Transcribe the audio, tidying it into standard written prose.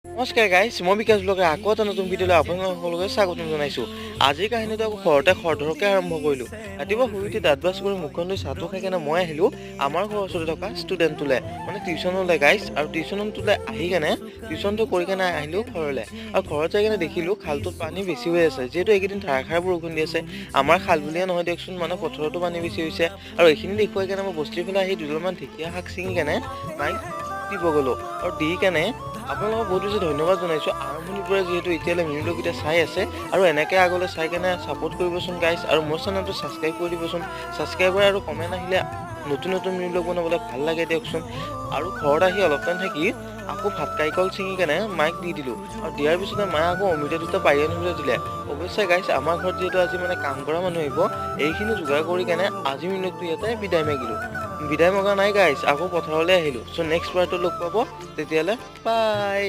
নমস্কাৰ গাইছ, মই বিকাশ ব্লগে আকৌ এটা নতুন ভিডিঅ'লৈ আপোনালোক সকলোকে স্বাগতম জনাইছোঁ। আজিৰ কাহিনীটো আকৌ ঘৰতে খৰধৰকৈ আৰম্ভ কৰিলোঁ। ৰাতিপুৱা শুই উঠি দাঁত ব্ৰাছ কৰি মুখখন ধুই চাহটো খাই কেনে মই আহিলোঁ আমাৰ ঘৰৰ ওচৰতে থকা ষ্টুডেণ্টটোলৈ, মানে টিউশ্যনলৈ গাইছ। আৰু টিউশ্যনটোলৈ আহি কেনে টিউশ্যনটো কৰি কেনে আহিলোঁ ঘৰলৈ। আৰু ঘৰত যাই কেনে দেখিলোঁ খালটোত পানী বেছি হৈ আছে, যিহেতু এইকেইদিন ধাৰাসাৰ বৰষুণ দি আছে। আমাৰ খাল বুলিয়ে নহয় দিয়কচোন, মানে পথাৰতো পানী বেছি হৈছে। আৰু এইখিনি দেখুৱাই কেনে মই বস্তিৰ ফালে আহি দুডালমান ঢেকীয়া শাক ছিঙি কেনে মাইক দিব গ'লোঁ। আৰু দি কেনে আপোনালোকক বহুত বেছি ধন্যবাদ জনাইছোঁ আৰম্ভণিৰ পৰা, যিহেতু এতিয়ালৈ মিনিব্লগকেইটা চাই আছে। আৰু এনেকৈ আগলৈ চাই কেনে ছাপোৰ্ট কৰিবচোন গাইছ, আৰু মোৰ চেনেলটো ছাবস্ক্ৰাইব কৰি দিবচোন। ছাবস্ক্ৰাইবাৰ আৰু কমেণ্ট আহিলে নতুন নতুন মিনিব্লগ বনাবলৈ ভাল লাগে দিয়কচোন। আৰু ঘৰত আহি অলপ টাইম থাকি আকৌ ভাত কাইকল ছিঙি কেনে মাইক দি দিলোঁ। আৰু দিয়াৰ পিছতে মায়ে আকৌ অমিতা দুটা পাৰি আনিবলৈ দিলে। অৱশ্যে গাইছ, আমাৰ ঘৰত যিহেতু আজি মানে কাম কৰা মানুহ আহিব, এইখিনি যোগাৰ কৰি কেনে আজি মিনিব্লগটো ইয়াতে বিদায় মাগিলোঁ। বিদায় মগা নাই গাইছ, আকৌ পথাৰলৈ আহিলোঁ। চ' নেক্সট পাৰ্টত লগ পাব, তেতিয়ালৈ বাই।